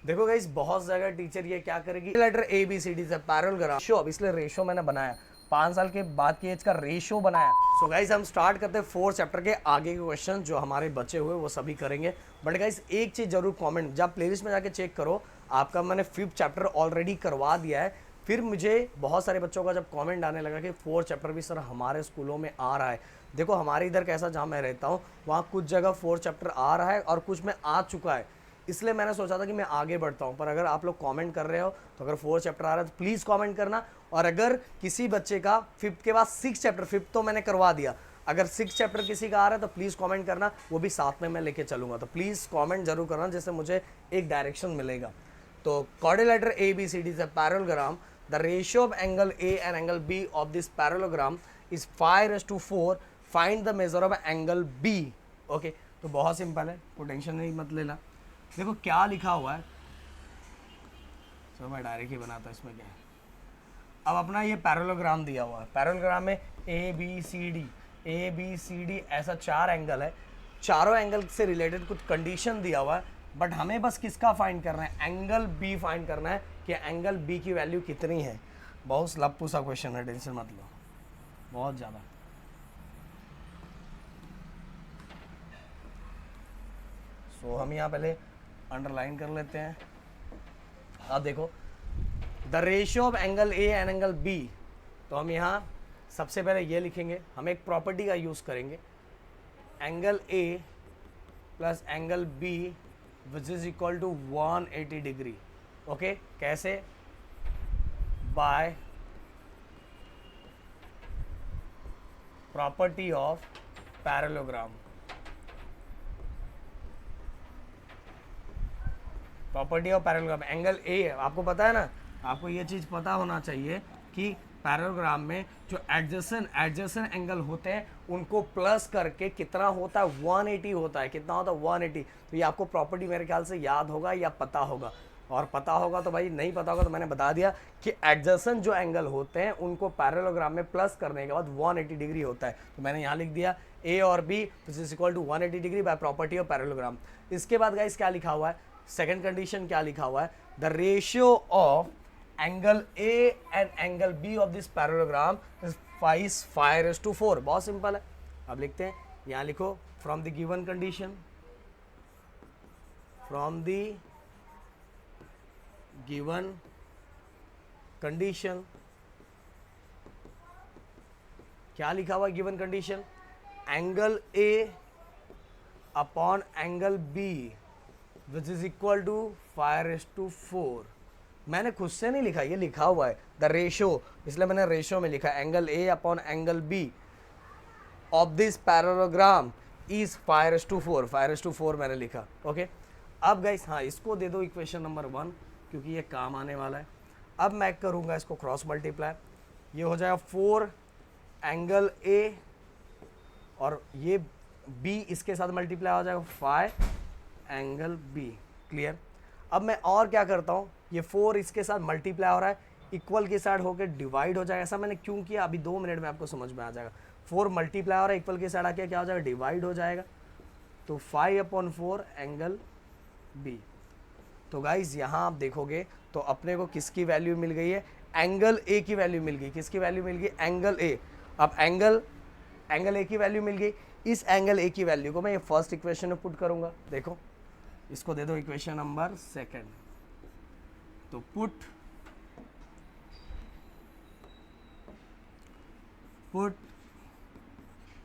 देखो गाइस, बहुत जगह टीचर ये क्या करेगी, letter A B C D से पैरेललोग्राम रेशो, अब इसलिए रेशो मैंने बनाया 5 साल के बाद की एज का रेशो बनाया। सो गाइस हम स्टार्ट करते हैं 4th चैप्टर के आगे के क्वेश्चन जो हमारे बचे हुए वो सभी करेंगे। बट गाइस एक चीज जरूर कमेंट, जब प्लेलिस्ट में जाके चेक करो, आपका मैंने 5th चैप्टर ऑलरेडी करवा दिया है। फिर मुझे बहुत सारे बच्चों का जब कमेंट आने लगा कि 4th चैप्टर भी सर हमारे स्कूलों में आ रहा है। देखो हमारे इधर कैसा, जहाँ मैं रहता हूँ वहाँ कुछ जगह 4th चैप्टर आ रहा है और कुछ में आ चुका है, इसलिए मैंने सोचा था कि मैं आगे बढ़ता हूँ। पर अगर आप लोग कमेंट कर रहे हो तो अगर 4th चैप्टर आ रहा है तो प्लीज़ कमेंट करना। और अगर किसी बच्चे का 5th के बाद 6th चैप्टर, 5th तो मैंने करवा दिया, अगर 6th चैप्टर किसी का आ रहा है तो प्लीज़ कमेंट करना, वो भी साथ में मैं लेके चलूँगा। तो प्लीज़ कमेंट जरूर करना जिससे मुझे एक डायरेक्शन मिलेगा। तो quadrilateral A B C D is a parallelogram, the ratio of angle A and angle B of this parallelogram is 5:4, find the measure of angle B. Okay, तो बहुत सिंपल है, कोई टेंशन नहीं मत लेना। देखो क्या लिखा हुआ है, चलो मैं डायरेक्ट ही बनाता हूँ, इसमें क्या है। अब अपना ये पैरेललोग्राम दिया हुआ है, पैरेललोग्राम में ए बी सी डी ऐसा 4 एंगल है, चारों एंगल से रिलेटेड कुछ कंडीशन दिया हुआ है। बट हमें बस किसका फाइंड करना है, एंगल बी फाइंड करना है कि एंगल बी की वैल्यू कितनी है। बहुत लप्पू सा क्वेश्चन है, टेंशन मत लो, बहुत ज़्यादा। सो हम यहाँ पहले अंडरलाइन कर लेते हैं। अब देखो the ratio of angle A and angle B, तो हम यहाँ सबसे पहले ये लिखेंगे, हम एक प्रॉपर्टी का यूज़ करेंगे, angle A plus angle B which is equal to 180 degree. Okay, कैसे, by property of parallelogram. Property of parallelogram, angle A आपको पता है ना, आपको ये चीज़ पता होना चाहिए कि पैरेललोग्राम में जो एडजेसेंट एंगल होते हैं उनको प्लस करके कितना होता है, 180 होता है। कितना होता है, 180। तो ये आपको प्रॉपर्टी मेरे ख्याल से याद होगा या पता होगा, और पता होगा तो भाई, नहीं पता होगा तो मैंने बता दिया कि एडजेसेंट जो एंगल होते हैं उनको पैरेललोग्राम में प्लस करने के बाद 180 डिग्री होता है। तो मैंने यहाँ लिख दिया ए और B which is equal to 180 degree by property of parallelogram. इसके बाद गाइस क्या लिखा हुआ है, सेकेंड कंडीशन क्या लिखा हुआ है, the ratio of angle A and angle B of this parallelogram is 5:4। बहुत सिंपल है। अब लिखते हैं, यहाँ लिखो, from the given condition, from the given condition, क्या लिखा हुआ है given condition, angle A upon angle B which is equal to 5:4। मैंने खुद से नहीं लिखा, ये लिखा हुआ है द रेशो, इसलिए मैंने रेशो में लिखा, angle A upon angle B of this parallelogram is 5:4, 5:4 मैंने लिखा। ओके, अब गाइस हाँ, इसको दे दो इक्वेशन नंबर 1 क्योंकि ये काम आने वाला है। अब मैं करूँगा इसको क्रॉस मल्टीप्लाई, ये हो जाएगा 4 एंगल ए और ये बी इसके साथ मल्टीप्लाई हो जाएगा 5 एंगल बी। क्लियर। अब मैं और क्या करता हूँ, ये 4 इसके साथ मल्टीप्लाई हो रहा है, इक्वल के साइड होकर डिवाइड हो जाएगा। ऐसा मैंने क्यों किया, अभी 2 मिनट में आपको समझ में आ जाएगा। 4 मल्टीप्लाई हो रहा है, इक्वल के साइड आके क्या हो जाएगा, डिवाइड हो जाएगा। तो 5/4 एंगल बी। तो गाइज यहाँ आप देखोगे तो अपने को किसकी वैल्यू मिल गई है, एंगल ए की वैल्यू मिल गई। किसकी वैल्यू मिल गई, एंगल ए। अब एंगल ए की वैल्यू मिल गई। इस एंगल ए की वैल्यू को मैं ये फर्स्ट इक्वेशन में पुट करूंगा। देखो इसको दे दो इक्वेशन नंबर 2। तो put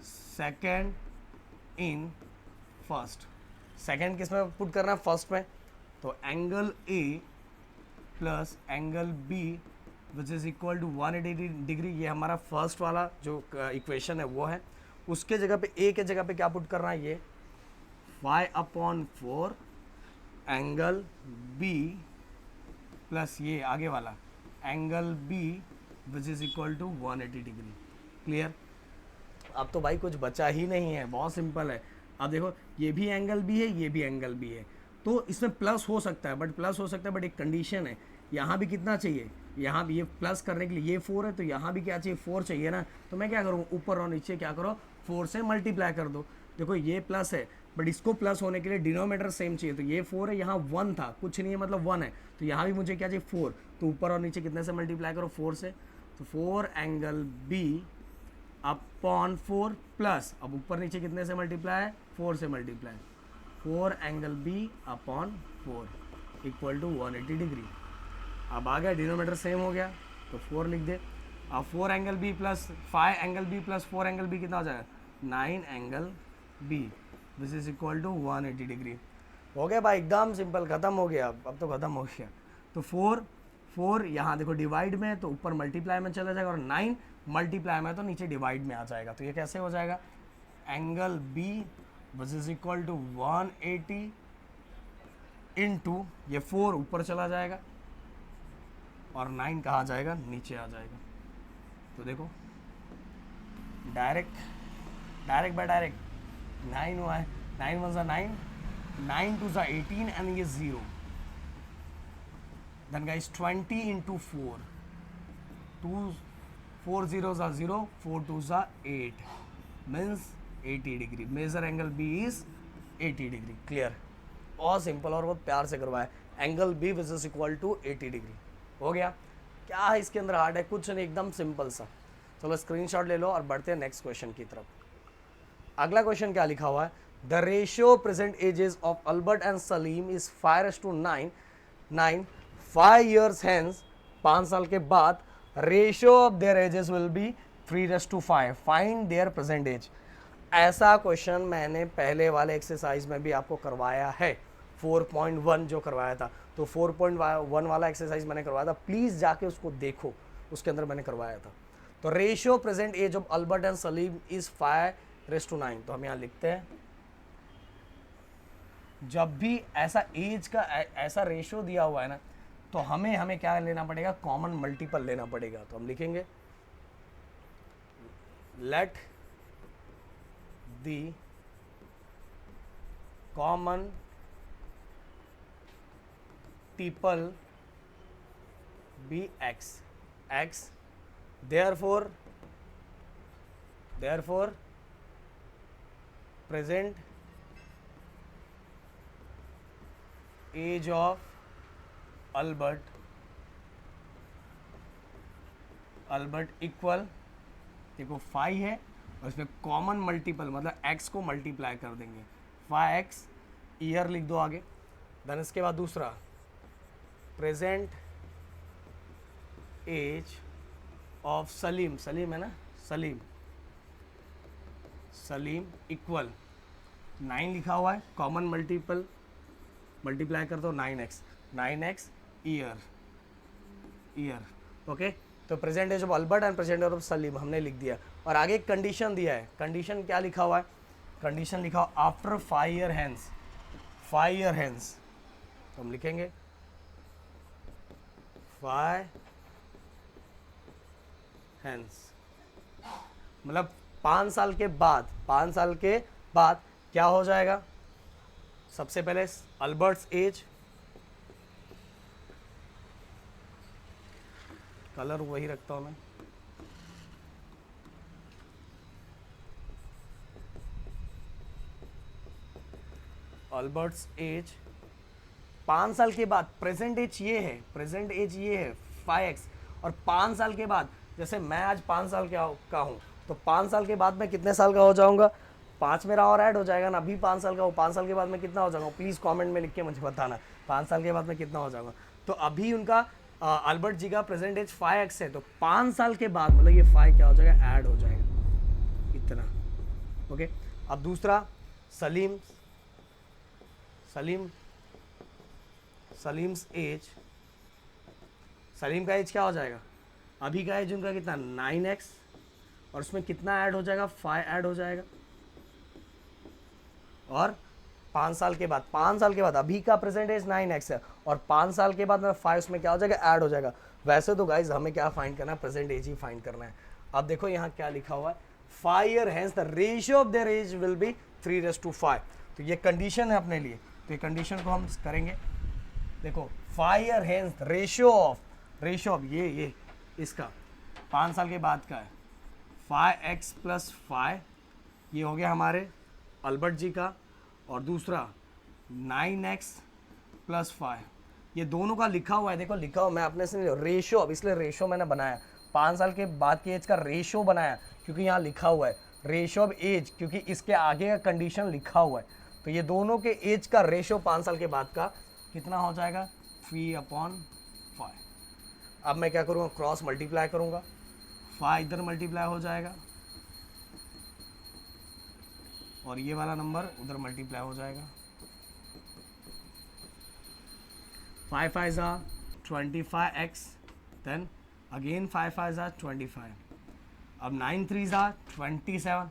second in first. Second किस में पुट करना है, फर्स्ट में। तो angle A plus angle B which is equal to 180 degree, ये हमारा फर्स्ट वाला जो इक्वेशन है वो है। उसके जगह पे ए के जगह पे क्या पुट करना है, ये 5/4 एंगल बी प्लस ये आगे वाला angle B which is equal to 180 degree. Clear. अब तो भाई कुछ बचा ही नहीं है, बहुत सिंपल है। अब देखो ये भी एंगल बी है, ये भी एंगल बी है, तो इसमें प्लस हो सकता है, बट एक कंडीशन है, यहाँ भी कितना चाहिए, यहाँ भी ये प्लस करने के लिए ये 4 है, तो यहाँ भी क्या चाहिए, 4 चाहिए ना। तो मैं क्या करूँ, ऊपर और नीचे क्या करो, 4 से मल्टीप्लाई कर दो। देखो ये प्लस है बट इसको प्लस होने के लिए डिनोमीटर सेम चाहिए, तो ये 4 है, यहाँ 1 था, कुछ नहीं है मतलब 1 है, तो यहाँ भी मुझे क्या चाहिए 4, तो ऊपर और नीचे कितने से मल्टीप्लाई करो 4 से, तो 4 एंगल बी अपॉन 4 प्लस, अब ऊपर नीचे कितने से मल्टीप्लाई है 4 से multiply, 4 angle B upon 4 equal to 180 degree. अब आ गया डिनोमीटर सेम हो गया तो 4 लिख दे। अब 4 angle B plus 5 angle B plus 4 angle B कितना हो जाएगा 9 angle B, this is equal to 180 degree. हो गया भाई, एकदम सिंपल, खत्म हो गया, अब तो खत्म हो गया। तो 4 यहाँ देखो डिवाइड में है तो ऊपर मल्टीप्लाई में चला जाएगा, और 9 मल्टीप्लाई में तो नीचे डिवाइड में आ जाएगा, तो ये कैसे हो जाएगा angle B which is equal to 180 into ये 4 ऊपर चला जाएगा और 9 कहाँ जाएगा नीचे आ जाएगा। तो देखो डायरेक्ट बाय डायरेक्ट 9 हुआ है, 9 1 9, 9 2 18 एंड ये 0, then guys 20 into 4, 4 0 0, 4 2 8 means 80 degree. Measure angle B is 80 degree. Clear, बहुत सिंपल और बहुत प्यार से करवाया। Angle B which is equal to 80 degree. हो गया, क्या है इसके अंदर हार्ड है, कुछ नहीं, एकदम सिंपल सा। चलो स्क्रीनशॉट ले लो और बढ़ते हैं नेक्स्ट क्वेश्चन की तरफ। अगला क्वेश्चन क्या लिखा हुआ है, the ratio present ages of Albert and Salim is 5:9, 5 years hence, 5 साल के बाद ratio of their ages will be 3:5, find their present age. ऐसा क्वेश्चन मैंने पहले वाले एक्सरसाइज में भी आपको करवाया है, 4.1 जो करवाया था, तो 4.1 वाला एक्सरसाइज मैंने करवाया था, प्लीज़ जाके उसको देखो, उसके अंदर मैंने करवाया था। तो ratio present age of Albert and Salim is 5:9, तो हम यहाँ लिखते हैं जब भी ऐसा एज का ऐसा रेशियो दिया हुआ है ना, तो हमें क्या लेना पड़ेगा, कॉमन मल्टीपल लेना पड़ेगा। तो हम लिखेंगे late the common people be x, therefore present age of Albert equal, देखो 5 है और इसमें कॉमन मल्टीपल मतलब x को मल्टीप्लाई कर देंगे, 5x ईयर लिख दो आगे। देन इसके बाद दूसरा present age of Salim, Salim है ना, सलीम इक्वल 9 लिखा हुआ है, कॉमन मल्टीप्लाई कर दो 9x ईयर। ओके, तो present age of Albert and present age of Salim हमने लिख दिया। और आगे एक कंडीशन दिया है, कंडीशन क्या लिखा हुआ है, कंडीशन लिखा हुआ आफ्टर 5 year hence, तो हम लिखेंगे 5 hence, मतलब 5 साल के बाद क्या हो जाएगा, सबसे पहले अल्बर्ट्स एज, कलर वही रखता हूं मैं, अल्बर्ट्स एज 5 साल के बाद, प्रेजेंट एज ये है 5x, और 5 साल के बाद, जैसे मैं आज 5 साल का हूँ, तो 5 साल के बाद मैं कितने साल का हो जाऊंगा, 5 मेरा और ऐड हो जाएगा ना, अभी 5 साल का हूँ, 5 साल के बाद मैं कितना हो जाऊंगा, प्लीज़ कमेंट में लिख के मुझे बताना 5 साल के बाद मैं कितना हो जाऊंगा। तो अभी उनका अल्बर्ट जी का प्रेजेंट एज 5x है, तो 5 साल के बाद मतलब ये 5 क्या हो जाएगा, ऐड हो जाएगा इतना। ओके, अब दूसरा सलीम्स एज, सलीम का एज क्या हो जाएगा, अभी का एज उनका कितना 9x, और उसमें कितना ऐड हो जाएगा, 5 ऐड हो जाएगा। और 5 साल के बाद अभी का प्रेजेंट एज 9x है, और 5 साल के बाद 5 उसमें क्या हो जाएगा, ऐड हो जाएगा। वैसे तो गाइज हमें क्या फाइंड करना है, प्रेजेंट एज ही फाइंड करना है। अब देखो यहाँ क्या लिखा हुआ है, 5 year hence the ratio of their age will be 3:5, तो ये कंडीशन है अपने लिए, तो ये कंडीशन को हम करेंगे। देखो 5 year hence रेशियो ऑफ ये इसका 5 साल के बाद का है 5x + 5, ये हो गया हमारे अल्बर्ट जी का, और दूसरा 9x प्लस 5। ये दोनों का लिखा हुआ है, देखो लिखा हुआ, मैं अपने से रेशो, अब इसलिए रेशो मैंने बनाया 5 साल के बाद की एज का रेशो बनाया, क्योंकि यहाँ लिखा हुआ है रेशो ऑफ एज, क्योंकि इसके आगे का कंडीशन लिखा हुआ है। तो ये दोनों के एज का रेशो 5 साल के बाद का कितना हो जाएगा 3/5। अब मैं क्या करूँगा, क्रॉस मल्टीप्लाई करूँगा, 5 इधर मल्टीप्लाई हो जाएगा और ये वाला नंबर उधर मल्टीप्लाई हो जाएगा। 5 5s are 25x, then again 5 5s are 25, अब 9 3s are 27,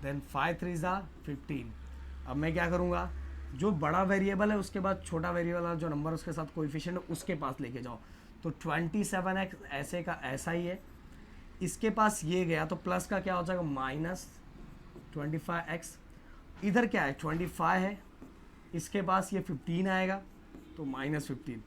then 5 3s are 15। अब मैं क्या करूँगा, जो बड़ा वेरिएबल है उसके बाद छोटा वेरिएबल है, जो नंबर उसके साथ कोएफिशिएंट है उसके पास लेके जाओ। तो 27x ऐसे का ऐसा ही है, इसके पास ये गया तो प्लस का क्या हो जाएगा -25x, इधर क्या है 25 है, इसके पास ये 15 आएगा तो -15।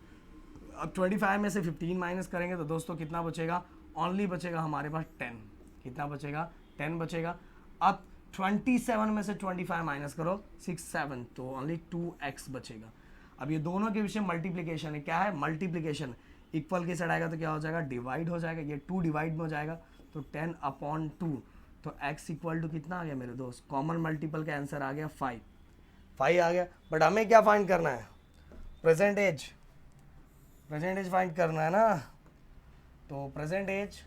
अब 25 में से 15 माइनस करेंगे तो दोस्तों कितना बचेगा, ओनली बचेगा हमारे पास 10। कितना बचेगा, 10 बचेगा। अब 27 में से 25 माइनस करो 6 7, तो ओनली 2x बचेगा। अब ये दोनों के विषय मल्टीप्लिकेशन है, क्या है मल्टीप्लिकेशन, इक्वल के साइड आएगा तो क्या हो जाएगा डिवाइड हो जाएगा, ये 2 डिवाइड में हो जाएगा तो 10/2। तो x इक्वल टू कितना आ गया मेरे दोस्त, कॉमन मल्टीपल का आंसर आ गया 5 आ गया। बट हमें क्या फाइंड करना है, प्रेजेंट एज फाइंड करना है ना। तो प्रेजेंट एज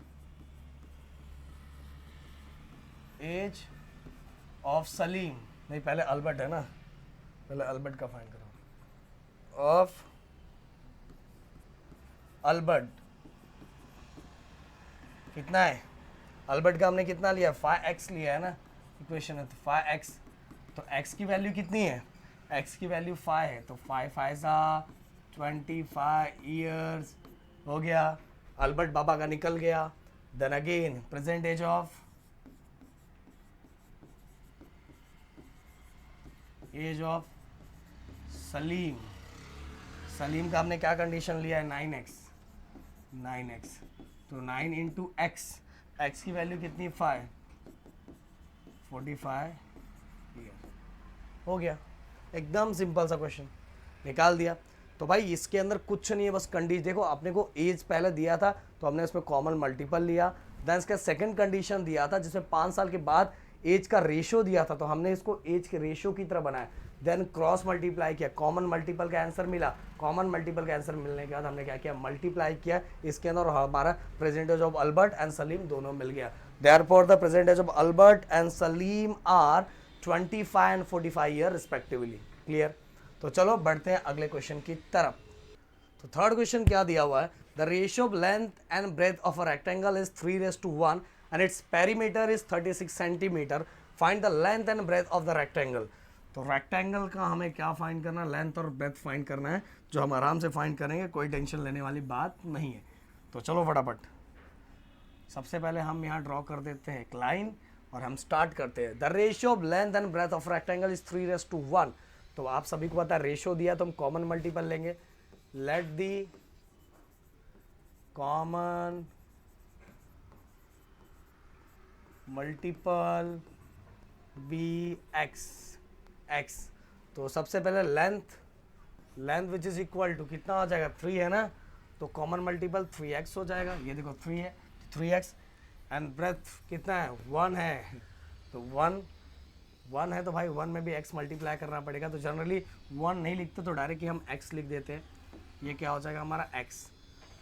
ऑफ सलीम, नहीं पहले अल्बर्ट है ना, पहले अल्बर्ट का फाइंड करो, ऑफ अल्बर्ट कितना है, अल्बर्ट का हमने कितना लिया 5x लिया है ना, इक्वेशन है तो 5x, तो x की वैल्यू कितनी है, x की वैल्यू 5 है, तो 5 5 25 ईयर्स हो गया, अल्बर्ट बाबा का निकल गया। Then again present age of Salim, Salim का हमने क्या कंडीशन लिया है 9x, तो 9 इंटू एक्स की वैल्यू कितनी 5, 45 ईयर हो गया। एकदम सिंपल सा क्वेश्चन निकाल दिया। तो भाई इसके अंदर कुछ नहीं है, बस कंडीशन देखो, आपने को एज पहले दिया था तो हमने इसमें कॉमन मल्टीपल लिया, देन इसका सेकंड कंडीशन दिया था जिसमें 5 साल के बाद एज का रेशो दिया था तो हमने इसको एज के रेशो की तरह बनाया, देन क्रॉस मल्टीप्लाई किया, कॉमन मल्टीपल का आंसर मिला, कॉमन मल्टीपल का आंसर मिलने के बाद हमने क्या किया मल्टीप्लाई किया इसके अंदर, और हमारा present age of Albert and Salim दोनों मिल गया। Therefore the present age of Albert and Salim are 25 and 45 year respectively. Clear. तो चलो बढ़ते हैं अगले क्वेश्चन की तरफ। तो थर्ड क्वेश्चन क्या दिया हुआ है, the ratio of length and breadth of a rectangle is 3:1 and its perimeter is 36 centimetre, find the length and breadth of the rectangle. तो रेक्टेंगल का हमें क्या फाइंड करना है, लेंथ और ब्रेथ फाइंड करना है, जो हम आराम से फाइंड करेंगे, कोई टेंशन लेने वाली बात नहीं है। तो चलो फटाफट, सबसे पहले हम यहाँ ड्रॉ कर देते हैं एक लाइन और हम स्टार्ट करते हैं। The ratio of length and breadth of rectangle is 3:1। तो आप सभी को पता है रेशियो दिया तो हम कॉमन मल्टीपल लेंगे, let the common multiple be x। तो सबसे पहले length which is equal to कितना हो जाएगा 3 है ना, तो कॉमन मल्टीपल 3x हो जाएगा, ये देखो 3 है 3x, एंड ब्रेथ कितना है 1 है, तो 1 है तो भाई 1 में भी x मल्टीप्लाई करना पड़ेगा, तो जनरली 1 नहीं लिखते तो डायरेक्ट हम x लिख देते हैं, ये क्या हो जाएगा हमारा x।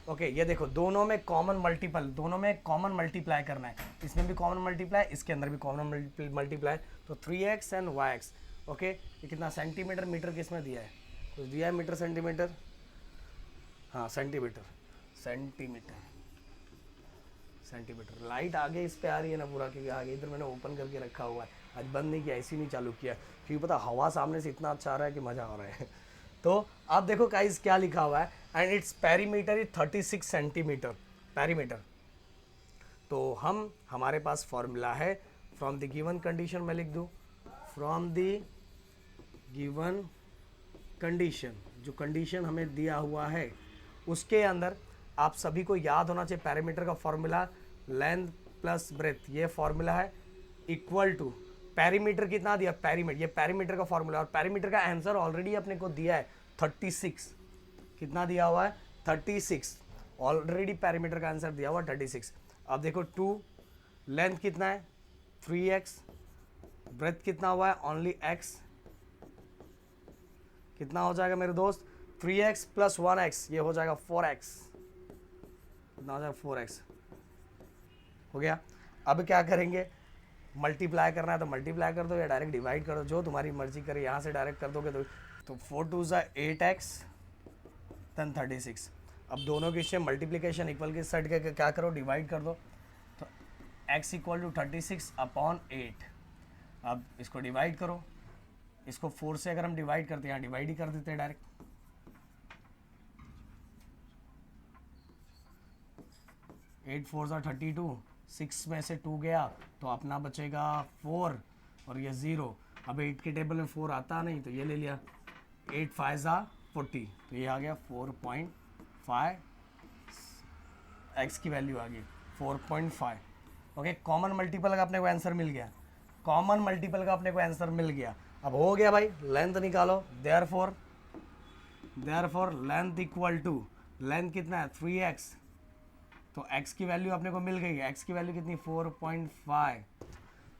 ओके ये देखो दोनों में कॉमन मल्टीप्लाई करना है, इसमें भी कॉमन मल्टीप्लाई, इसके अंदर भी कॉमन मल्टीप्लाई, तो 3x एंड yx। ओके ये कितना सेंटीमीटर मीटर किसमें दिया है, तो दिया है मीटर सेंटीमीटर, हाँ सेंटीमीटर, लाइट आगे इस पे आ रही है ना पूरा, क्योंकि आगे इधर मैंने ओपन करके रखा हुआ है, आज बंद नहीं किया, ऐसी नहीं चालू किया, क्योंकि पता हवा सामने से इतना अच्छा आ रहा है कि मज़ा आ रहा है। तो आप देखो गाइस क्या लिखा हुआ है, and its perimeter is 36 centimetre perimeter. तो हमारे पास फॉर्मूला है फ्रॉम द गिवन कंडीशन, मैं लिख दूँ फ्रॉम द गिवन कंडीशन, जो कंडीशन हमें दिया हुआ है उसके अंदर आप सभी को याद होना चाहिए पेरीमीटर का फॉर्मूला लेंथ प्लस ब्रेथ, ये फॉर्मूला है, इक्वल टू पेरीमीटर कितना दिया, पेरीमीटर, ये पेरीमीटर का फॉर्मूला, और पेरीमीटर का आंसर ऑलरेडी अपने को दिया है 36, कितना दिया हुआ है 36, ऑलरेडी पेरीमीटर का आंसर दिया हुआ 36। अब देखो 2, लेंथ कितना है 3x, ब्रेथ कितना हुआ है ओनली x, कितना हो जाएगा मेरे दोस्त 3x प्लस 1x, ये हो जाएगा 4x, कितना हो जाएगा 4x, हो गया। अब क्या करेंगे, मल्टीप्लाई करना है तो मल्टीप्लाई कर दो या डायरेक्ट डिवाइड कर दो, जो तुम्हारी मर्जी करे, यहाँ से डायरेक्ट कर दोगे तो 4 2 8x देन 36। अब दोनों के मल्टीप्लिकेशन इक्वल के सेट के क्या करो, डिवाइड कर दो, तो x इक्वल टू 36 अपॉन 8। अब इसको डिवाइड करो, इसको 4 से अगर हम डिवाइड करते हैं, यहाँ डिवाइड ही कर देते हैं डायरेक्ट, 8 4 32, 6 में से 2 गया तो अपना बचेगा 4 और ये 0। अब 8 के टेबल में 4 आता नहीं तो ये ले लिया, 8 5 40, तो ये आ गया 4.5, x की वैल्यू आ गई 4.5। ओके, कॉमन मल्टीपल का अपने को आंसर मिल गया, कॉमन मल्टीपल का अपने को आंसर मिल गया। अब हो गया भाई, लेंथ निकालो, therefore length equal to, length कितना है 3x, तो x की वैल्यू अपने को मिल गई है, x की वैल्यू कितनी 4.5।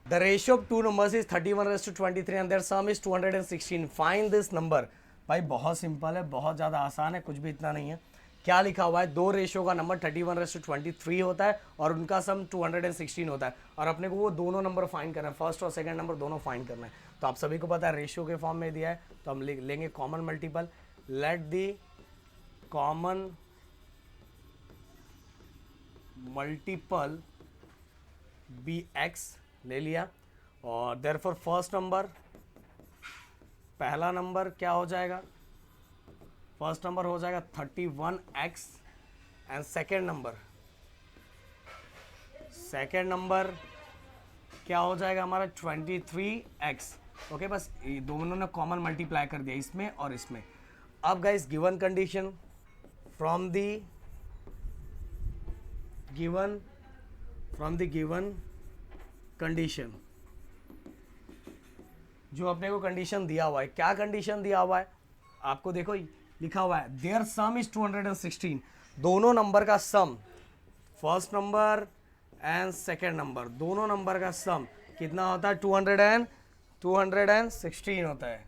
The ratio of two numbers is 31:23 and their sum is 216, find this number. भाई बहुत सिंपल है, बहुत ज़्यादा आसान है, कुछ भी इतना नहीं है। क्या लिखा हुआ है, दो रेशियो का नंबर 31:23 होता है और उनका सम 216 होता है, और अपने को वो दोनों नंबर फाइंड करना है, फर्स्ट और सेकंड नंबर दोनों फाइंड करना है। तो आप सभी को पता है रेशियो के फॉर्म में दिया है, तो हम लेंगे common multiple, let the common multiple be x, ले लिया, और देयरफॉर फर्स्ट नंबर, पहला नंबर क्या हो जाएगा, फर्स्ट नंबर हो जाएगा 31x, एंड सेकेंड नंबर क्या हो जाएगा हमारा 23x। ओके, बस ये दोनों ने कॉमन मल्टीप्लाई कर दिया इसमें और इसमें। अब guys given condition from the given condition, जो अपने को कंडीशन दिया हुआ है, क्या कंडीशन दिया हुआ है आपको, देखो लिखा हुआ है देयर सम इज 216, दोनों नंबर का sum, first number and second number, दोनों नंबर का सम कितना होता है 216 होता है।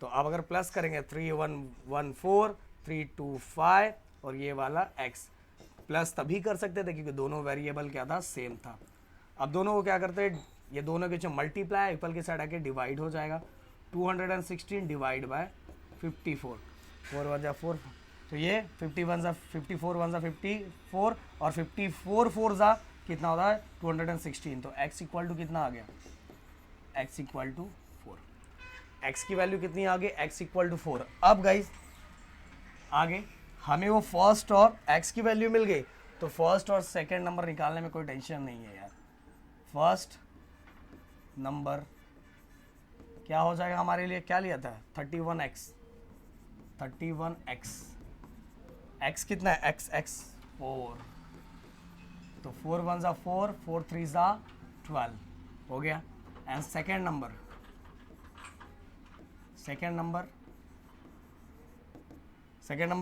तो अब अगर प्लस करेंगे 3114 325 और ये वाला x, प्लस तभी कर सकते थे क्योंकि दोनों वेरिएबल क्या था, सेम था। अब दोनों को क्या करते हैं, ये दोनों के जो मल्टीप्लाई इक्वल के साइड आके डिवाइड हो जाएगा, 216 डिवाइड बाय 54, 4 1 जा 4, तो ये 51 जा 54 1 जा 54 और 54 4 जा कितना होता है 216। तो x इक्वल टू कितना आ गया, x इक्वल टू 4, x की वैल्यू कितनी आ गई, x इक्वल टू 4। अब गाइज आगे हमें वो फर्स्ट और x की वैल्यू मिल गई, तो फर्स्ट और सेकंड नंबर निकालने में कोई टेंशन नहीं है यार। फर्स्ट नंबर क्या हो जाएगा हमारे लिए, क्या लिया था 31x, x कितना है x 4, तो 4 1 जा 4, 4 3 जा 12 हो गया। एंड सेकेंड नंबर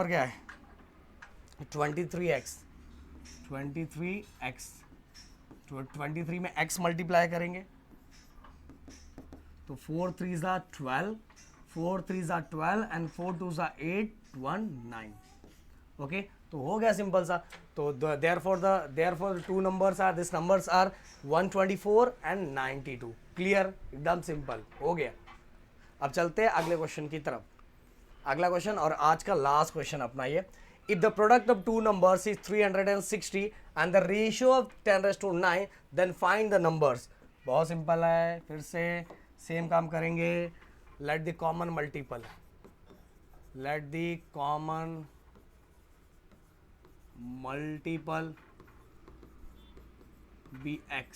क्या है 23x, तो 23 में x मल्टीप्लाई करेंगे तो 4 3 जा 12, 4 3 जा 12 एंड 4 2 जा 8 1 9। ओके, तो हो गया सिंपल सा। तो therefore two numbers are, this numbers are 124 and 92। Clear, एकदम सिंपल हो गया। अब चलते हैं अगले क्वेश्चन की तरफ। अगला क्वेश्चन और आज का लास्ट क्वेश्चन अपना ये, if the product of two numbers is 360 and the ratio of 10⁹, then find the numbers. बहुत सिंपल है, फिर से सेम काम करेंगे। Let the common multiple be x।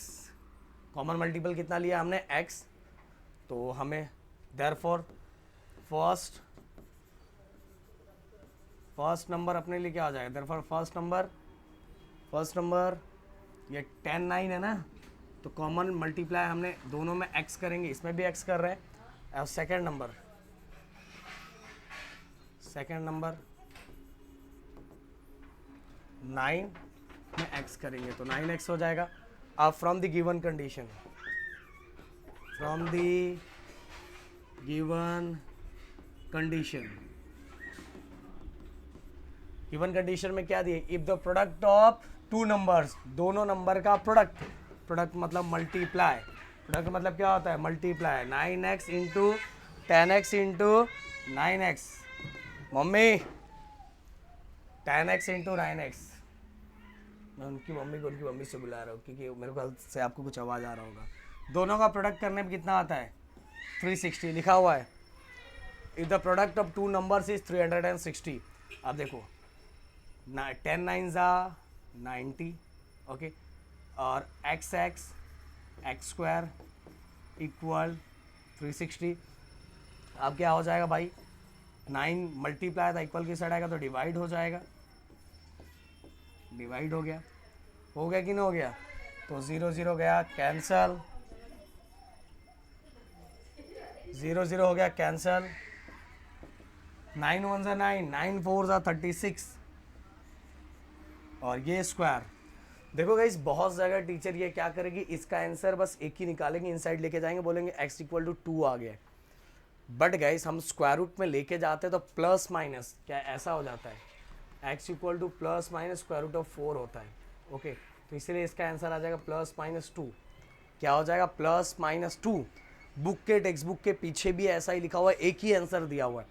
Common multiple कितना लिया हमने x, तो हमें देयरफॉर फर्स्ट नंबर अपने लिए क्या आ जाएगा, देयरफॉर फर्स्ट नंबर ये 10 9 है ना, तो कॉमन मल्टीप्लाई हमने दोनों में x करेंगे, इसमें भी x कर रहे हैं। और सेकेंड नंबर 9 में x करेंगे तो 9x हो जाएगा। अब from the given condition, given condition में क्या दिए, if the product of two numbers, दोनों नंबर का प्रोडक्ट मतलब मल्टीप्लाई, प्रोडक्ट मतलब क्या होता है, multiply 9x into 10x into 9x, mummy 10x into 9x, मैं उनकी मम्मी से बुला रहा हूँ क्योंकि मेरे ख्याल से आपको कुछ आवाज़ आ रहा होगा। दोनों का प्रोडक्ट करने में कितना आता है, 360 लिखा हुआ है। If the product of two numbers is 360, अब देखो 10 9 90, ओके, और x स्क्वायर इक्वल 360। अब क्या हो जाएगा भाई, 9 मल्टीप्लाई था, इक्वल की साइड आएगा तो डिवाइड हो जाएगा, डिवाइड हो गया कि नहीं हो गया, तो 0 0 गया कैंसल, 0 0 हो गया कैंसल, 9 1 9, 9 4 36, और ये स्क्वायर। देखो गाइस बहुत जगह टीचर ये क्या करेगी, इसका आंसर बस एक ही निकालेंगे, इनसाइड लेके जाएंगे, बोलेंगे x इक्वल टू 2 आ गया। बट गाइस हम स्क्वायर रूट में लेके जाते हैं तो प्लस माइनस क्या ऐसा हो जाता है, x equal to plus minus square root of 4 होता है, ओके। तो इसीलिए इसका आंसर आ जाएगा प्लस माइनस 2। क्या हो जाएगा, प्लस माइनस 2। बुक के टेक्स्ट बुक के पीछे भी ऐसा ही लिखा हुआ है, एक ही आंसर दिया हुआ है।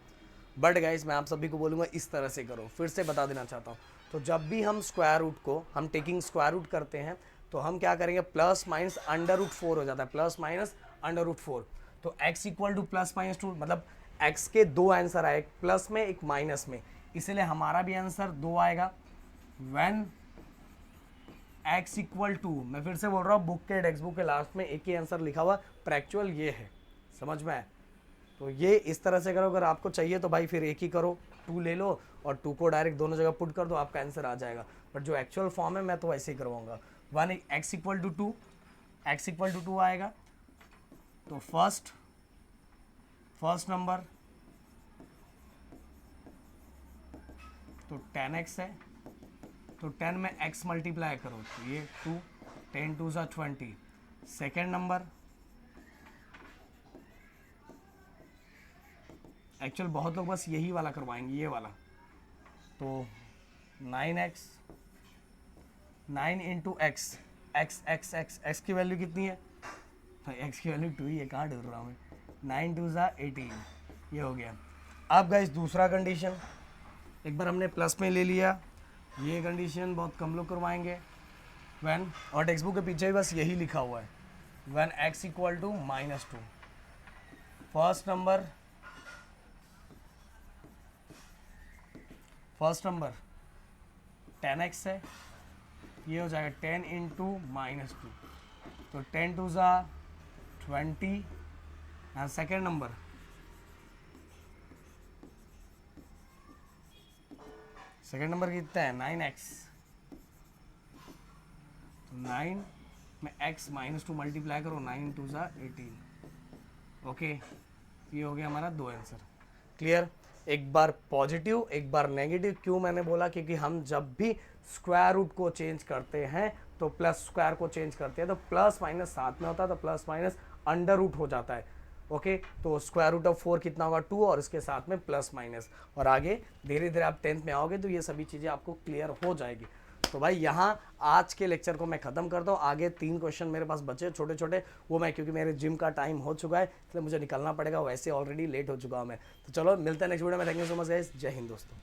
बट गाइस मैं आप सभी को बोलूँगा इस तरह से करो, फिर से बता देना चाहता हूँ। तो जब भी हम स्क्वायर रूट को हम टेकिंग स्क्वायर रूट करते हैं तो हम क्या करेंगे, प्लस माइनस अंडर रूट 4 हो जाता है, प्लस माइनस अंडर रूट 4। तो x equal to plus minus 2, मतलब x के दो आंसर आए, एक प्लस में एक माइनस में, इसलिए हमारा भी आंसर 2 आएगा। व्हेन x इक्वल टू, मैं फिर से बोल रहा हूँ बुक के टेक्स्ट बुक के लास्ट में एक ही आंसर लिखा हुआ, पर एक्चुअल ये है, समझ में आए। तो ये इस तरह से करो, अगर आपको चाहिए तो भाई फिर एक ही करो, 2 ले लो और 2 को डायरेक्ट दोनों जगह पुट कर दो, आपका आंसर आ जाएगा। बट जो एक्चुअल फॉर्म है मैं तो ऐसे ही करवाऊंगा। 1 x equal to 2, x equal to 2 आएगा, तो फर्स्ट नंबर तो 10x है, तो 10 में x मल्टीप्लाई करो तो ये 2, 10 2 सा 20। सेकेंड नंबर, एक्चुअल बहुत लोग बस यही वाला करवाएंगे, ये वाला, तो 9x, 9 इंटू एक्स, एक्स की वैल्यू कितनी है, तो x की वैल्यू 2 ही है, कहाँ ढूंढ रहा हूँ मैं, 9 2 सा 18, ये हो गया। अब गाइस दूसरा कंडीशन, एक बार हमने प्लस में ले लिया, ये कंडीशन बहुत कम लोग करवाएंगे। व्हेन, और टेक्स्ट बुक के पीछे भी बस यही लिखा हुआ है, when x equal to -2। First number 10x है, ये हो जाएगा 10 इंटू -2, तो 10 2 सा 20। एंड सेकेंड नंबर, कितना है, 9x, तो 9 में x -2 मल्टीप्लाई करो, 9 2 सा 18, ओके। ये हो गया हमारा 2 आंसर। क्लियर, एक बार पॉजिटिव एक बार नेगेटिव, क्यों मैंने बोला, क्योंकि हम जब भी स्क्वायर रूट को चेंज करते हैं तो प्लस स्क्वायर को चेंज करते हैं तो प्लस माइनस साथ में होता है, तो प्लस माइनस अंडर रूट हो जाता है, ओके। तो स्क्वायर रूट ऑफ 4 कितना होगा, 2, और इसके साथ में प्लस माइनस, और आगे धीरे धीरे आप 10th में आओगे तो ये सभी चीज़ें आपको क्लियर हो जाएगी। तो भाई यहाँ आज के लेक्चर को मैं ख़त्म करता हूँ। आगे 3 क्वेश्चन मेरे पास बचे छोटे छोटे, वो मैं, क्योंकि मेरे जिम का टाइम हो चुका है इसलिए मुझे निकलना पड़ेगा, वैसे ऑलरेडी लेट हो चुका हूँ मैं। तो चलो मिलते हैं नेक्स्ट वीडियो में, thank you so much guys, जय हिंद दोस्तों।